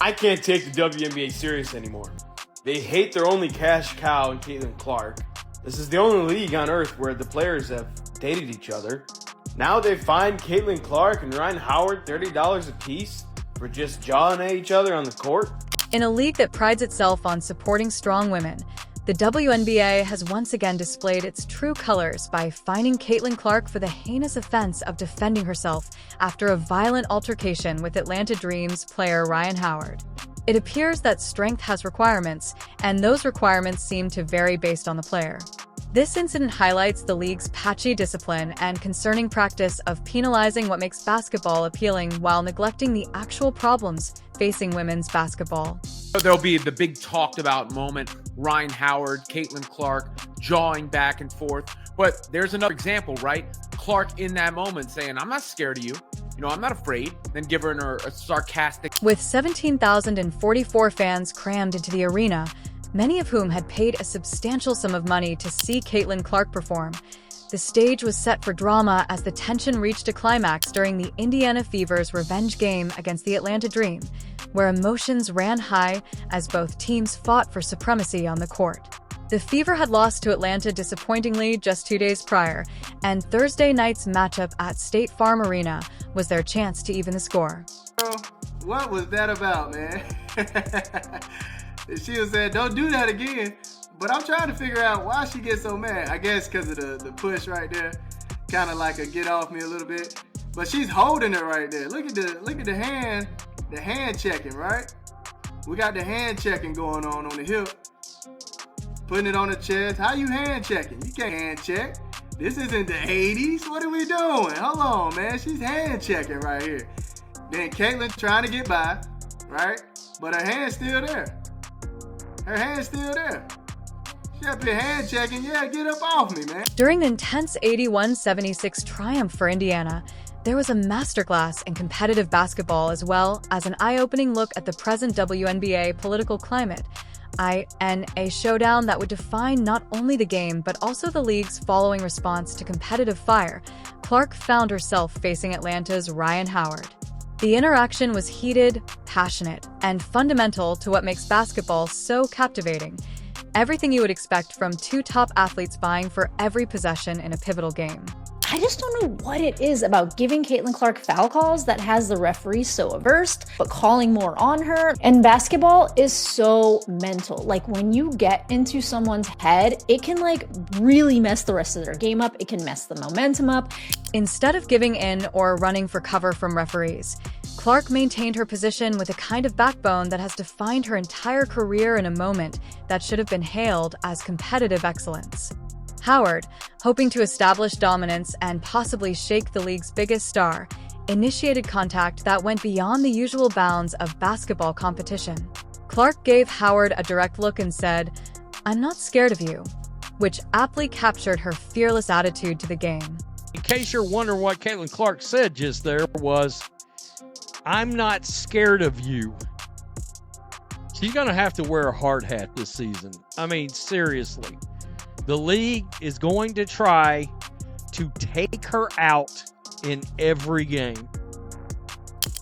I can't take the WNBA serious anymore. They hate their only cash cow in Caitlin Clark. This is the only league on earth where the players have dated each other. Now they fined Caitlin Clark and Rhyne Howard $30 a piece for just jawing at each other on the court. In a league that prides itself on supporting strong women, the WNBA has once again displayed its true colors by fining Caitlin Clark for the heinous offense of defending herself after a violent altercation with Atlanta Dreams player Rhyne Howard. It appears that strength has requirements, and those requirements seem to vary based on the player. This incident highlights the league's patchy discipline and concerning practice of penalizing what makes basketball appealing while neglecting the actual problems facing women's basketball. There'll be the big talked about moment, Rhyne Howard, Caitlin Clark, jawing back and forth. But there's another example, right? Clark in that moment saying, I'm not scared of you. I'm not afraid. Then giving her a sarcastic. With 17,044 fans crammed into the arena, many of whom had paid a substantial sum of money to see Caitlin Clark perform, the stage was set for drama as the tension reached a climax during the Indiana Fever's revenge game against the Atlanta Dream, where emotions ran high as both teams fought for supremacy on the court. The Fever had lost to Atlanta disappointingly just 2 days prior, and Thursday night's matchup at State Farm Arena was their chance to even the score. What was that about, man? She was saying, don't do that again. But I'm trying to figure out why she gets so mad. I guess because of the push right there. Kind of like a get off me a little bit. But she's holding it right there. Look at the hand checking, right? We got the hand checking going on the hip. Putting it on the chest. How you hand checking? You can't hand check. This isn't the 80s. What are we doing? Hold on, man. She's hand checking right here. Then Caitlin trying to get by, right? But her hand's still there. Her hand's still there. She up here hand checking. Yeah, get up off me, man. During the intense 81-76 triumph for Indiana, there was a masterclass in competitive basketball as well as an eye-opening look at the present WNBA political climate. In a showdown that would define not only the game but also the league's following response to competitive fire, Clark found herself facing Atlanta's Rhyne Howard. The interaction was heated, passionate, and fundamental to what makes basketball so captivating. Everything you would expect from two top athletes vying for every possession in a pivotal game. I just don't know what it is about giving Caitlin Clark foul calls that has the referee so averse, but calling more on her. And basketball is so mental. Like when you get into someone's head, it can really mess the rest of their game up. It can mess the momentum up. Instead of giving in or running for cover from referees, Clark maintained her position with a kind of backbone that has defined her entire career in a moment that should have been hailed as competitive excellence. Howard, hoping to establish dominance and possibly shake the league's biggest star, initiated contact that went beyond the usual bounds of basketball competition. Clark gave Howard a direct look and said, "I'm not scared of you," which aptly captured her fearless attitude to the game. In case you're wondering what Caitlin Clark said just there was, "I'm not scared of you." She's going to have to wear a hard hat this season. I mean, seriously. The league is going to try to take her out in every game.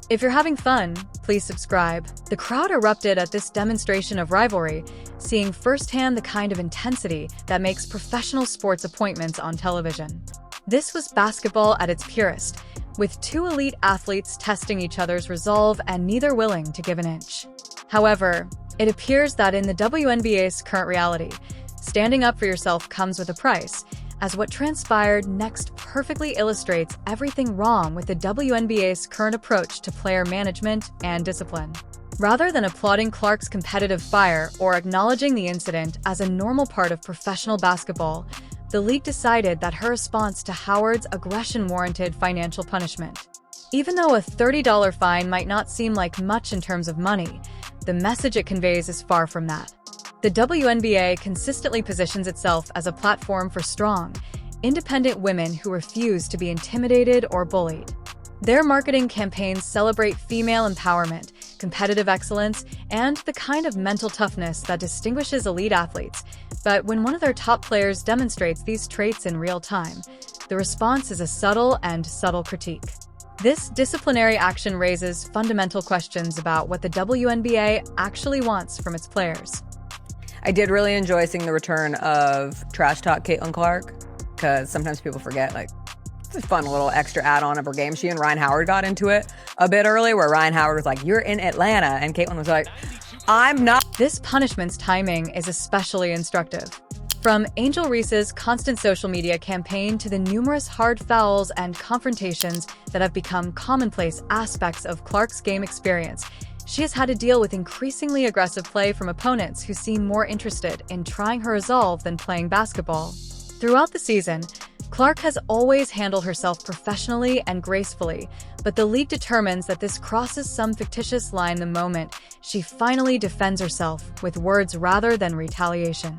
If you're having fun, please subscribe. The crowd erupted at this demonstration of rivalry, seeing firsthand the kind of intensity that makes professional sports appointments on television. This was basketball at its purest, with two elite athletes testing each other's resolve and neither willing to give an inch. However, it appears that in the WNBA's current reality, standing up for yourself comes with a price, as what transpired next perfectly illustrates everything wrong with the WNBA's current approach to player management and discipline. Rather than applauding Clark's competitive fire or acknowledging the incident as a normal part of professional basketball, the league decided that her response to Howard's aggression warranted financial punishment. Even though a $30 fine might not seem like much in terms of money, the message it conveys is far from that. The WNBA consistently positions itself as a platform for strong, independent women who refuse to be intimidated or bullied. Their marketing campaigns celebrate female empowerment, competitive excellence, and the kind of mental toughness that distinguishes elite athletes. But when one of their top players demonstrates these traits in real time, the response is a subtle critique. This disciplinary action raises fundamental questions about what the WNBA actually wants from its players. I did really enjoy seeing the return of Trash Talk Caitlin Clark, because sometimes people forget, like, it's a fun little extra add-on of her game. She and Rhyne Howard got into it a bit early, where Rhyne Howard was like, "You're in Atlanta," and Caitlin was like, "I'm not." This punishment's timing is especially instructive. From Angel Reese's constant social media campaign to the numerous hard fouls and confrontations that have become commonplace aspects of Clark's game experience, she has had to deal with increasingly aggressive play from opponents who seem more interested in trying her resolve than playing basketball. Throughout the season, Clark has always handled herself professionally and gracefully, but the league determines that this crosses some fictitious line the moment she finally defends herself with words rather than retaliation.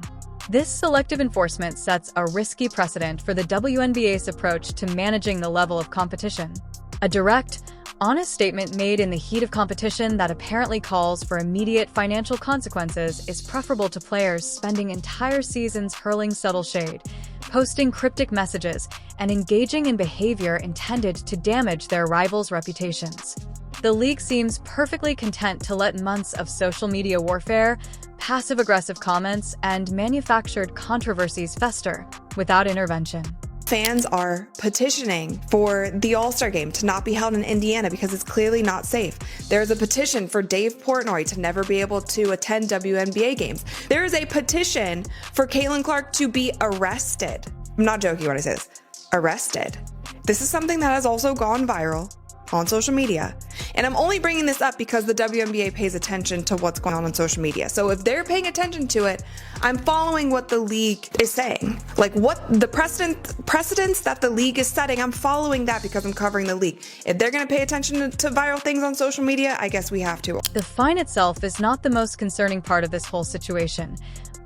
This selective enforcement sets a risky precedent for the WNBA's approach to managing the level of competition. A direct, honest statement made in the heat of competition that apparently calls for immediate financial consequences is preferable to players spending entire seasons hurling subtle shade, posting cryptic messages, and engaging in behavior intended to damage their rivals' reputations. The league seems perfectly content to let months of social media warfare, passive-aggressive comments, and manufactured controversies fester without intervention. Fans are petitioning for the All-Star game to not be held in Indiana because it's clearly not safe. There's a petition for Dave Portnoy to never be able to attend WNBA games. There is a petition for Caitlin Clark to be arrested. I'm not joking when I say this. Arrested. This is something that has also gone viral on social media. And I'm only bringing this up because the WNBA pays attention to what's going on social media. So if they're paying attention to it, I'm following what the league is saying. Like what the precedents that the league is setting, I'm following that because I'm covering the league. If they're going to pay attention to viral things on social media, I guess we have to. The fine itself is not the most concerning part of this whole situation.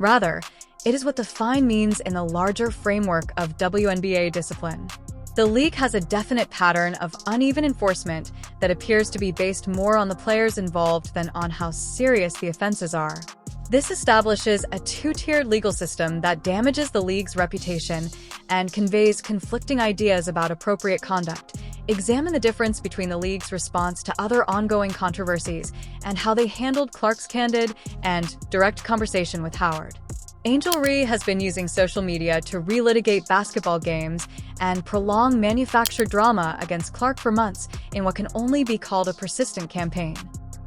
Rather, it is what the fine means in the larger framework of WNBA discipline. The league has a definite pattern of uneven enforcement that appears to be based more on the players involved than on how serious the offenses are. This establishes a two-tiered legal system that damages the league's reputation and conveys conflicting ideas about appropriate conduct. Examine the difference between the league's response to other ongoing controversies and how they handled Clark's candid and direct conversation with Howard. Angel Reese has been using social media to relitigate basketball games and prolong manufactured drama against Clark for months in what can only be called a persistent campaign.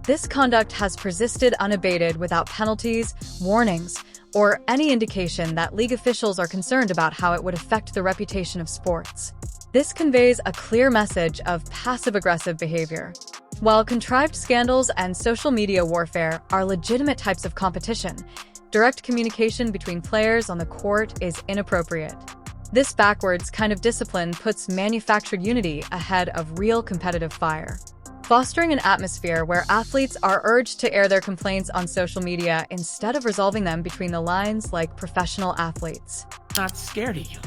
This conduct has persisted unabated without penalties, warnings, or any indication that league officials are concerned about how it would affect the reputation of sports. This conveys a clear message of passive-aggressive behavior. While contrived scandals and social media warfare are legitimate types of competition, direct communication between players on the court is inappropriate. This backwards kind of discipline puts manufactured unity ahead of real competitive fire. Fostering an atmosphere where athletes are urged to air their complaints on social media instead of resolving them between the lines like professional athletes. Not scared of you.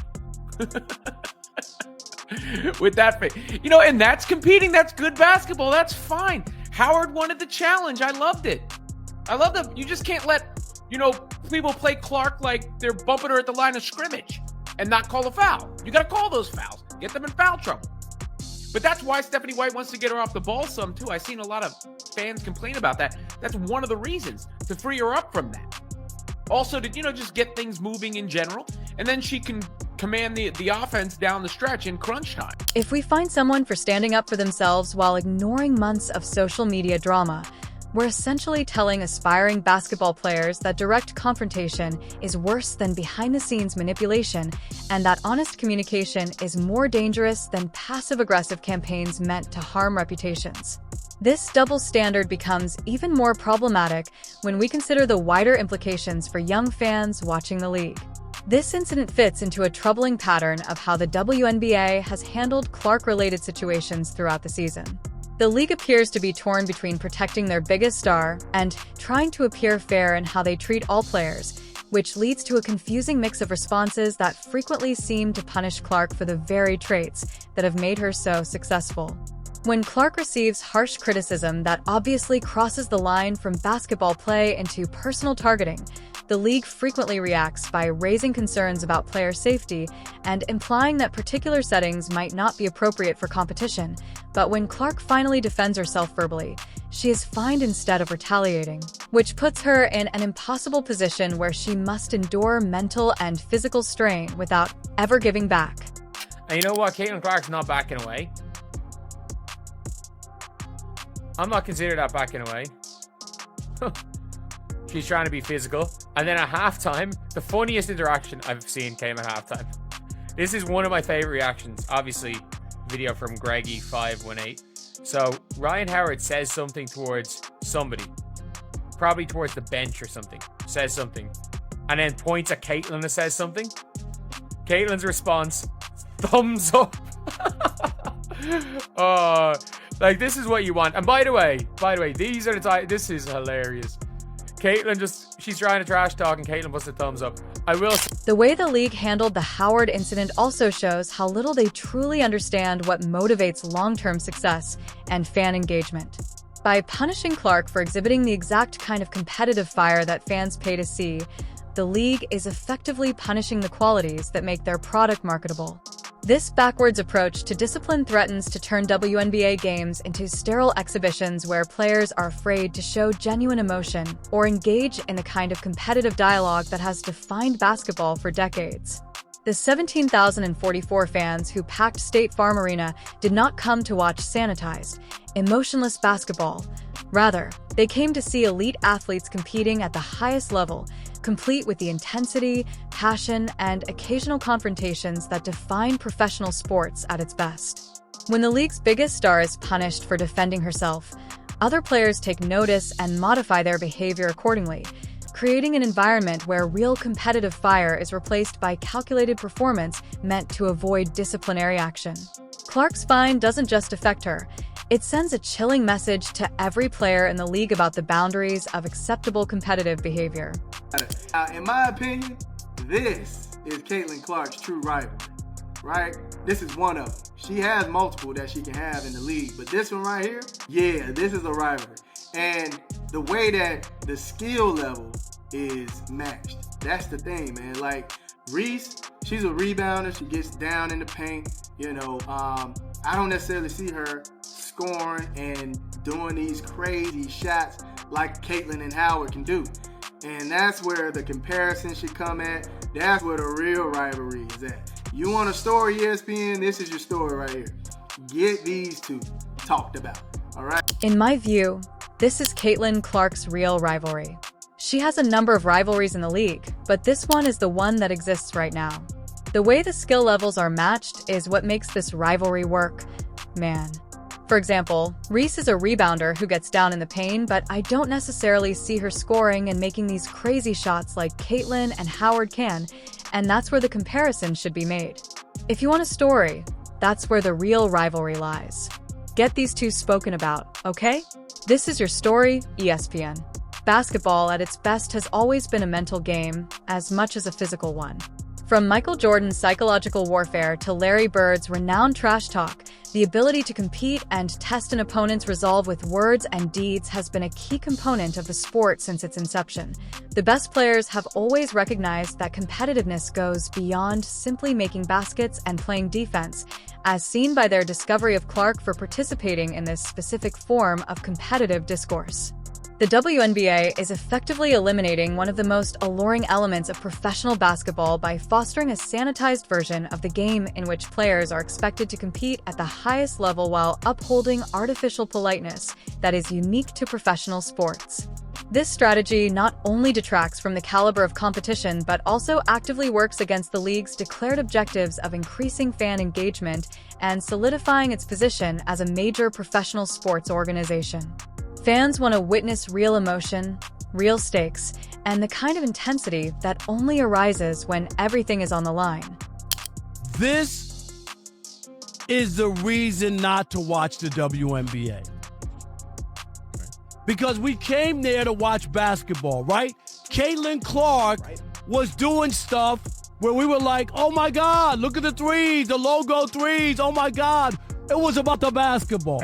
With that face. You know, and that's competing. That's good basketball. That's fine. Howard wanted the challenge. I loved it. I love that. You just can't let, people play Clark like they're bumping her at the line of scrimmage and not call a foul. You got to call those fouls. Get them in foul trouble. But that's why Stephanie White wants to get her off the ball some, too. I've seen a lot of fans complain about that. That's one of the reasons, to free her up from that. Also to, just get things moving in general. And then she can command the offense down the stretch in crunch time. If we find someone for standing up for themselves while ignoring months of social media drama, we're essentially telling aspiring basketball players that direct confrontation is worse than behind-the-scenes manipulation and that honest communication is more dangerous than passive-aggressive campaigns meant to harm reputations. This double standard becomes even more problematic when we consider the wider implications for young fans watching the league. This incident fits into a troubling pattern of how the WNBA has handled Clark-related situations throughout the season. The league appears to be torn between protecting their biggest star and trying to appear fair in how they treat all players, which leads to a confusing mix of responses that frequently seem to punish Clark for the very traits that have made her so successful. When Clark receives harsh criticism that obviously crosses the line from basketball play into personal targeting, The league frequently reacts by raising concerns about player safety and implying that particular settings might not be appropriate for competition. But when Clark finally defends herself verbally, she is fined instead of retaliating, which puts her in an impossible position where she must endure mental and physical strain without ever giving back. And you know what? Caitlin Clark's not backing away. I'm not considering that backing away. She's trying to be physical. And then at halftime, the funniest interaction I've seen came at halftime. This is one of my favorite reactions. Obviously, video from Greggy518. So Rhyne Howard says something towards somebody, probably towards the bench or something, says something, and then points at Caitlin and says something. Caitlin's response, thumbs up. Like, this is what you want. And by the way, these are the time. This is hilarious. Caitlin she's trying to trash talk and Caitlin puts a thumbs up. I will say, the way the league handled the Howard incident also shows how little they truly understand what motivates long-term success and fan engagement. By punishing Clark for exhibiting the exact kind of competitive fire that fans pay to see, the league is effectively punishing the qualities that make their product marketable. This backwards approach to discipline threatens to turn WNBA games into sterile exhibitions where players are afraid to show genuine emotion or engage in the kind of competitive dialogue that has defined basketball for decades. The 17,044 fans who packed State Farm Arena did not come to watch sanitized, emotionless basketball. Rather, they came to see elite athletes competing at the highest level, complete with the intensity, passion, and occasional confrontations that define professional sports at its best. When the league's biggest star is punished for defending herself, other players take notice and modify their behavior accordingly, creating an environment where real competitive fire is replaced by calculated performance meant to avoid disciplinary action. Clark's fine doesn't just affect her. It sends a chilling message to every player in the league about the boundaries of acceptable competitive behavior. In my opinion, this is Caitlin Clark's true rivalry, right? This is one of them. She has multiple that she can have in the league, but this one right here, yeah, this is a rivalry. And the way that the skill level is matched, that's the thing, man. Like, Reese, she's a rebounder. She gets down in the paint. I don't necessarily see her scoring and doing these crazy shots like Caitlin and Howard can do. And that's where the comparison should come at. That's where the real rivalry is at. You want a story, ESPN? This is your story right here. Get these two talked about, all right? In my view, this is Caitlin Clark's real rivalry. She has a number of rivalries in the league, but this one is the one that exists right now. The way the skill levels are matched is what makes this rivalry work, man. For example, Reese is a rebounder who gets down in the paint, but I don't necessarily see her scoring and making these crazy shots like Caitlin and Howard can, and that's where the comparison should be made. If you want a story, that's where the real rivalry lies. Get these two spoken about, okay? This is your story, ESPN. Basketball at its best has always been a mental game, as much as a physical one. From Michael Jordan's psychological warfare to Larry Bird's renowned trash talk, the ability to compete and test an opponent's resolve with words and deeds has been a key component of the sport since its inception. The best players have always recognized that competitiveness goes beyond simply making baskets and playing defense, as seen by their discovery of Clark for participating in this specific form of competitive discourse. The WNBA is effectively eliminating one of the most alluring elements of professional basketball by fostering a sanitized version of the game in which players are expected to compete at the highest level while upholding artificial politeness that is unique to professional sports. This strategy not only detracts from the caliber of competition but also actively works against the league's declared objectives of increasing fan engagement and solidifying its position as a major professional sports organization. Fans want to witness real emotion, real stakes, and the kind of intensity that only arises when everything is on the line. This is the reason not to watch the WNBA. Because we came there to watch basketball, right? Caitlin Clark was doing stuff where we were like, oh my God, look at the threes, the logo threes, oh my God. It was about the basketball.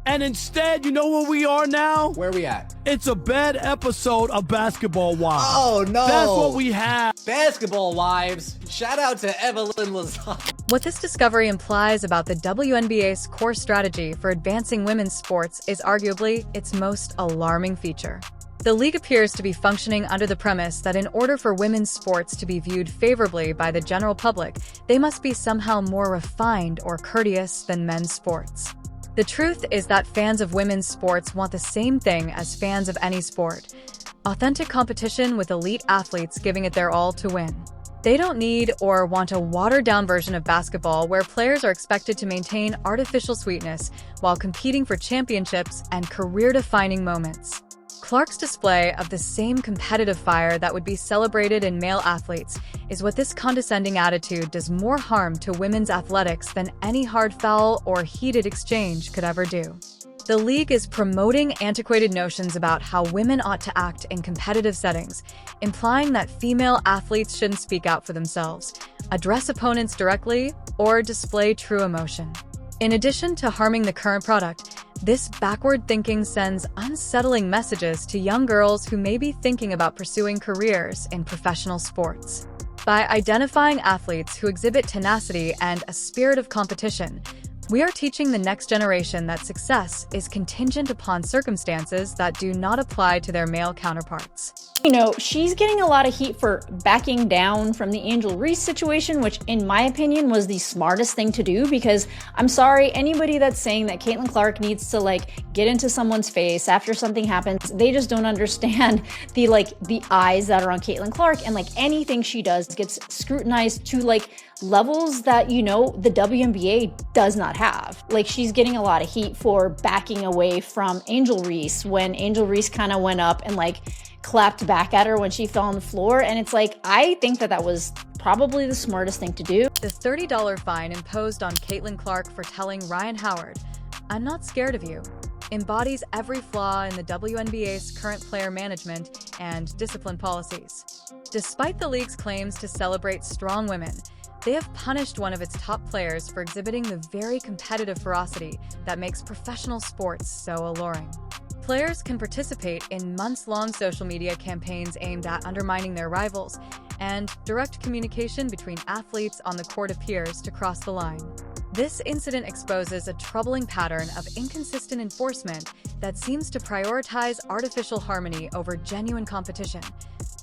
And instead, you know where we are now? Where we at? It's a bad episode of Basketball Wives. Oh, no. That's what we have. Basketball Wives. Shout out to Evelyn Lazar. What this discovery implies about the WNBA's core strategy for advancing women's sports is arguably its most alarming feature. The league appears to be functioning under the premise that in order for women's sports to be viewed favorably by the general public, they must be somehow more refined or courteous than men's sports. The truth is that fans of women's sports want the same thing as fans of any sport: authentic competition with elite athletes giving it their all to win. They don't need or want a watered-down version of basketball where players are expected to maintain artificial sweetness while competing for championships and career-defining moments. Clark's display of the same competitive fire that would be celebrated in male athletes is what this condescending attitude does more harm to women's athletics than any hard foul or heated exchange could ever do. The league is promoting antiquated notions about how women ought to act in competitive settings, implying that female athletes shouldn't speak out for themselves, address opponents directly, or display true emotion. In addition to harming the current product, this backward thinking sends unsettling messages to young girls who may be thinking about pursuing careers in professional sports. By identifying athletes who exhibit tenacity and a spirit of competition, we are teaching the next generation that success is contingent upon circumstances that do not apply to their male counterparts. You know, she's getting a lot of heat for backing down from the Angel Reese situation, which in my opinion was the smartest thing to do, because I'm sorry, anybody that's saying that Caitlin Clark needs to get into someone's face after something happens, they just don't understand the eyes that are on Caitlin Clark, and anything she does gets scrutinized to levels that, you know, the WNBA does not have. She's getting a lot of heat for backing away from Angel Reese when Angel Reese kind of went up and clapped back at her when she fell on the floor. And it's I think that was probably the smartest thing to do. The $30 fine imposed on Caitlin Clark for telling Rhyne Howard, "I'm not scared of you," embodies every flaw in the WNBA's current player management and discipline policies. Despite the league's claims to celebrate strong women, they have punished one of its top players for exhibiting the very competitive ferocity that makes professional sports so alluring. Players can participate in months-long social media campaigns aimed at undermining their rivals, and direct communication between athletes on the court appears to cross the line. This incident exposes a troubling pattern of inconsistent enforcement that seems to prioritize artificial harmony over genuine competition,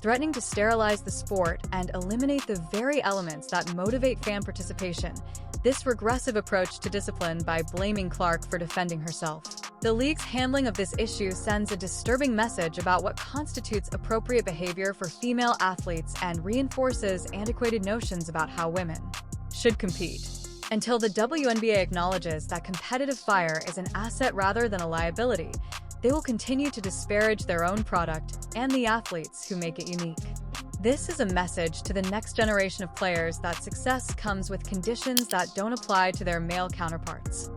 threatening to sterilize the sport and eliminate the very elements that motivate fan participation. This regressive approach to discipline by blaming Clark for defending herself. The league's handling of this issue sends a disturbing message about what constitutes appropriate behavior for female athletes and reinforces antiquated notions about how women should compete. Until the WNBA acknowledges that competitive fire is an asset rather than a liability, they will continue to disparage their own product and the athletes who make it unique. This is a message to the next generation of players that success comes with conditions that don't apply to their male counterparts.